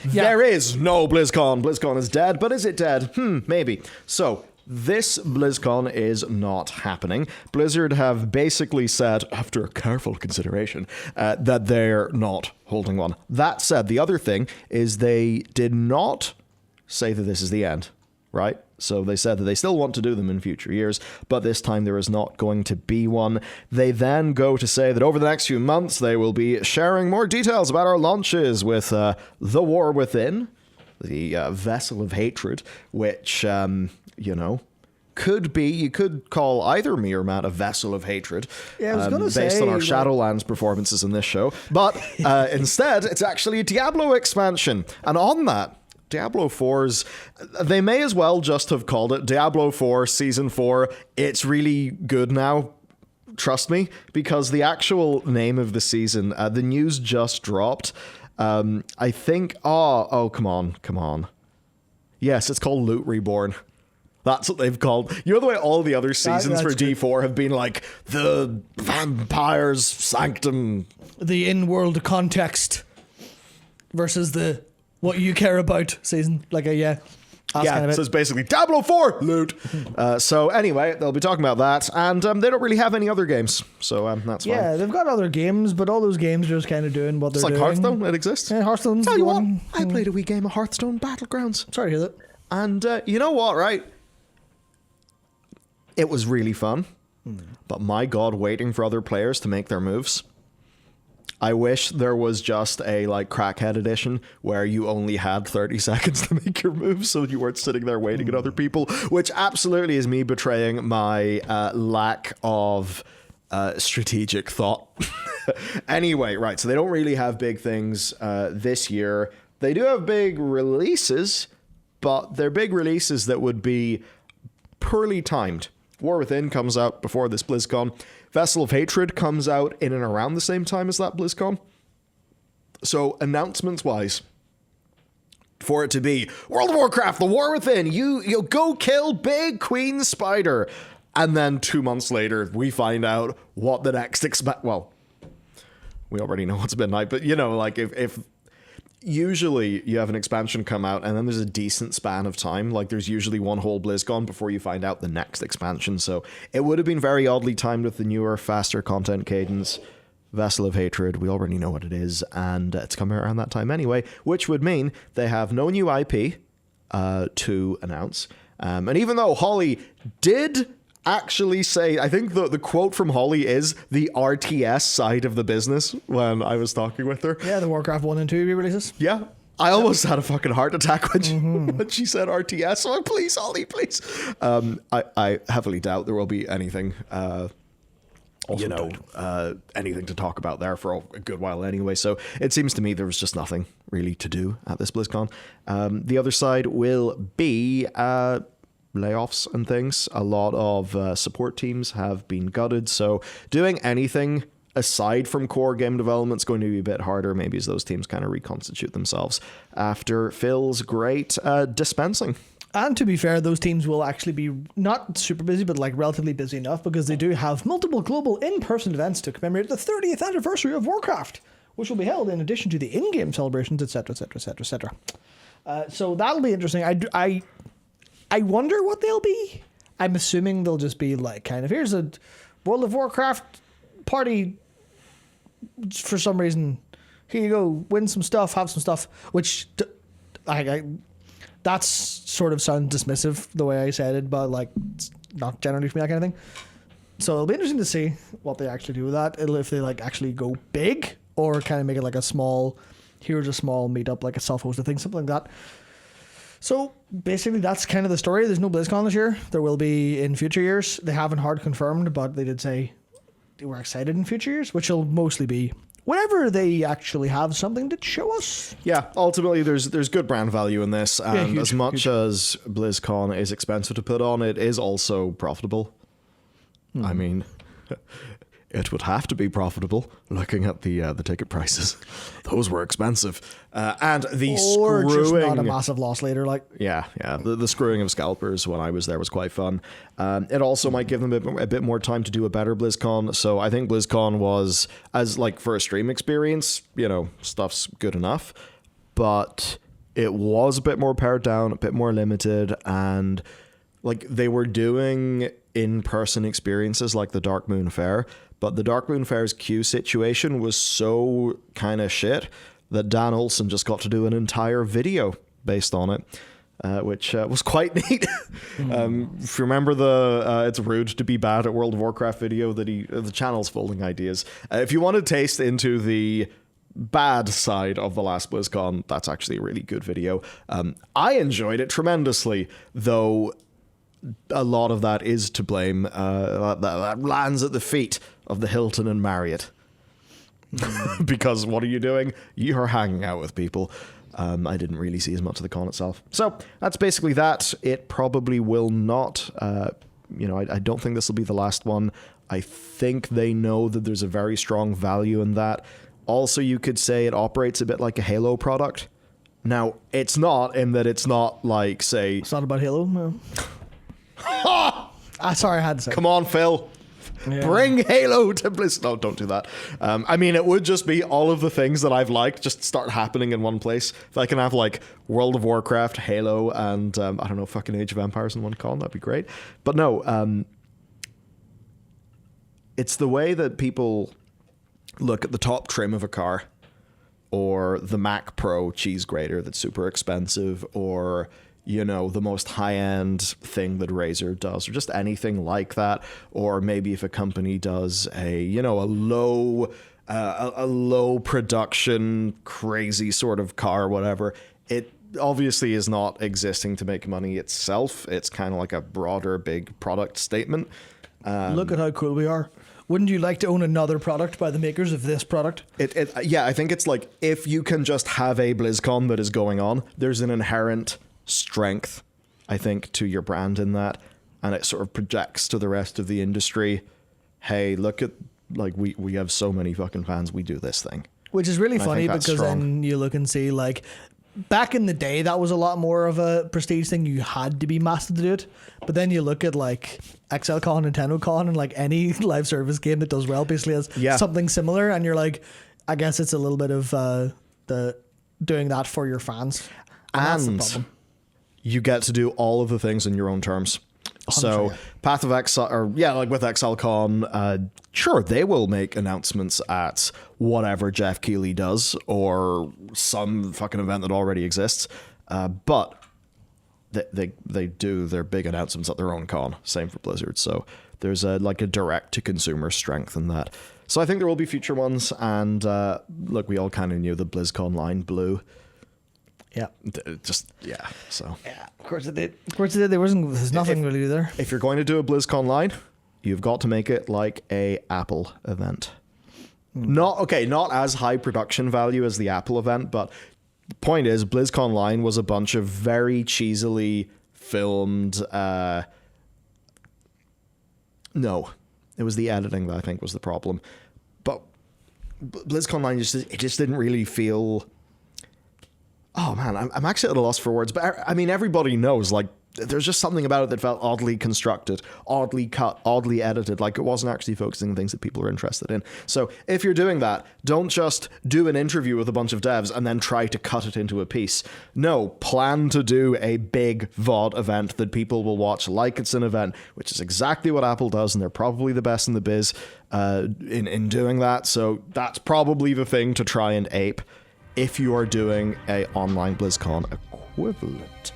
There is no BlizzCon. BlizzCon is dead, but is it dead? Maybe. So, this BlizzCon is not happening. Blizzard have basically said, after careful consideration, that they're not holding one. That said, the other thing is they did not say that this is the end, right? So they said that they still want to do them in future years, but this time there is not going to be one. They then go to say that over the next few months, they will be sharing more details about our launches with The War Within, the Vessel of Hatred, which, you could call either me or Matt a vessel of hatred. Yeah, I was going to say, based on our Shadowlands performances in this show. But instead, it's actually a Diablo expansion. And on that, Diablo 4's, they may as well just have called it Diablo 4 Season 4. It's really good now. Trust me, because the actual name of the season, the news just dropped. I think, come on. Yes, it's called Loot Reborn. That's what they've called. You know the way all the other seasons for D4 have been like the Vampire's Sanctum, the in-world context versus the what you care about season. Like so it's basically Diablo 4 loot. So anyway, they'll be talking about that, and they don't really have any other games, so that's fine. Yeah, they've got other games, but all those games are just kind of doing what they're doing. It's like Hearthstone, it exists. Yeah, Hearthstone's Tell you what, I played a wee game of Hearthstone Battlegrounds. Sorry to hear that. And you know what, right? It was really fun, but my God, waiting for other players to make their moves. I wish there was just a crackhead edition where you only had 30 seconds to make your moves, so you weren't sitting there waiting at other people, which absolutely is me betraying my lack of strategic thought. Anyway, right, so they don't really have big things this year. They do have big releases, but they're big releases that would be poorly timed. War Within comes out before this BlizzCon. Vessel of Hatred comes out in and around the same time as that BlizzCon. So, announcements-wise, for it to be World of Warcraft, The War Within, you go kill Big Queen Spider. And then 2 months later, we find out what the next well, we already know what's midnight, but if usually you have an expansion come out and then there's a decent span of time. Like there's usually one whole BlizzCon before you find out the next expansion. So it would have been very oddly timed with the newer, faster content cadence. Vessel of Hatred, we already know what it is, and it's coming around that time anyway, which would mean they have no new IP to announce. And even though Holly did actually say, I think the quote from Holly is the RTS side of the business when I was talking with her. Yeah, the Warcraft 1 and 2 re-releases. Yeah. I almost had a fucking heart attack when she said RTS. So please, Holly, please. I heavily doubt there will be anything, anything to talk about there for a good while anyway. So it seems to me there was just nothing really to do at this BlizzCon. The other side will be layoffs and things. A lot of support teams have been gutted, so doing anything aside from core game development is going to be a bit harder, maybe as those teams kind of reconstitute themselves after Phil's great dispensing. And to be fair, those teams will actually be not super busy, but relatively busy enough, because they do have multiple global in-person events to commemorate the 30th anniversary of Warcraft, which will be held in addition to the in-game celebrations, etc., etc., etc., etc. So that'll be interesting. I wonder what they'll be. I'm assuming they'll just be here's a World of Warcraft party for some reason. Here you go, win some stuff, have some stuff, which that's sort of sounds dismissive the way I said it, but it's not generally for me, that kind of thing. So it'll be interesting to see what they actually do with that. If they actually go big or kind of make it a small, here's a small meetup, a self-hosted thing, something like that. So basically that's kind of the story. There's no BlizzCon this year. There will be in future years. They haven't hard confirmed, but they did say they were excited in future years, which will mostly be whenever they actually have something to show us. Yeah, ultimately there's good brand value in this, and huge, as much as BlizzCon is expensive to put on, it is also profitable. I mean, it would have to be profitable looking at the ticket prices. Those were expensive. And the screwing... Or just not a massive loss later. Yeah. The screwing of scalpers when I was there was quite fun. It also might give them a bit more time to do a better BlizzCon. So I think BlizzCon was, as for a stream experience, stuff's good enough. But it was a bit more pared down, a bit more limited, and like they were doing in-person experiences like the Dark Moon Fair, but the Dark Moon Fair's queue situation was so kind of shit that Dan Olsen just got to do an entire video based on it. Which was quite neat. If you remember the "It's rude to be bad at World of Warcraft" video that the channel's folding ideas. If you want to taste into the bad side of the last BlizzCon, that's actually a really good video. I enjoyed it tremendously, though a lot of that is to blame. That lands at the feet of the Hilton and Marriott. Because what are you doing? You're hanging out with people. I didn't really see as much of the con itself. So that's basically that. It probably will not, I don't think this will be the last one. I think they know that there's a very strong value in that. Also, you could say it operates a bit like a Halo product. Now, it's not, in that it's not like, say... It's not about Halo, no. Sorry, I had to say. Come on, Phil. Yeah. Bring Halo to Blizz. No, don't do that. I mean, it would just be all of the things that I've liked just start happening in one place. If I can have like World of Warcraft, Halo, and I don't know, fucking Age of Empires in one con, that'd be great. But no, it's the way that people look at the top trim of a car, or the Mac Pro cheese grater that's super expensive, or the most high-end thing that Razer does, or just anything like that. Or maybe if a company does a low production, crazy sort of car or whatever, it obviously is not existing to make money itself. It's kind of like a broader, big product statement. Look at how cool we are. Wouldn't you like to own another product by the makers of this product? Yeah, I think it's like, if you can just have a BlizzCon that is going on, there's an inherent strength, I think, to your brand in that, and it sort of projects to the rest of the industry, hey, look at, like, we have so many fucking fans, we do this thing. Which is really funny, because then you look and see, like, back in the day, that was a lot more of a prestige thing. You had to be massive to do it. But then you look at, like, XLCon, Nintendo Con, and, like, any live service game that does well basically has something similar, and you're like, I guess it's a little bit of the doing that for your fans. And that's the problem. You get to do all of the things in your own terms. So Path of Exile, or like with XLCon, sure, they will make announcements at whatever Jeff Keighley does, or some fucking event that already exists. But they do their big announcements at their own con. Same for Blizzard. So there's a direct to consumer strength in that. So I think there will be future ones. And look, we all kind of knew the BlizzCon line blew. Yeah. So. Yeah, of course it did. There's nothing really there. If you're going to do a BlizzCon line, you've got to make it like a Apple event. Not as high production value as the Apple event, but the point is, BlizzCon line was a bunch of very cheesily filmed. No, it was the editing that I think was the problem. But BlizzCon line just didn't really feel. Oh man, I'm actually at a loss for words, but I mean, everybody knows, like, there's just something about it that felt oddly constructed, oddly cut, oddly edited, like it wasn't actually focusing on things that people are interested in. So if you're doing that, don't just do an interview with a bunch of devs and then try to cut it into a piece. No, plan to do a big VOD event that people will watch like it's an event, which is exactly what Apple does, and they're probably the best in the biz in doing that. So that's probably the thing to try and ape if you are doing a online BlizzCon equivalent.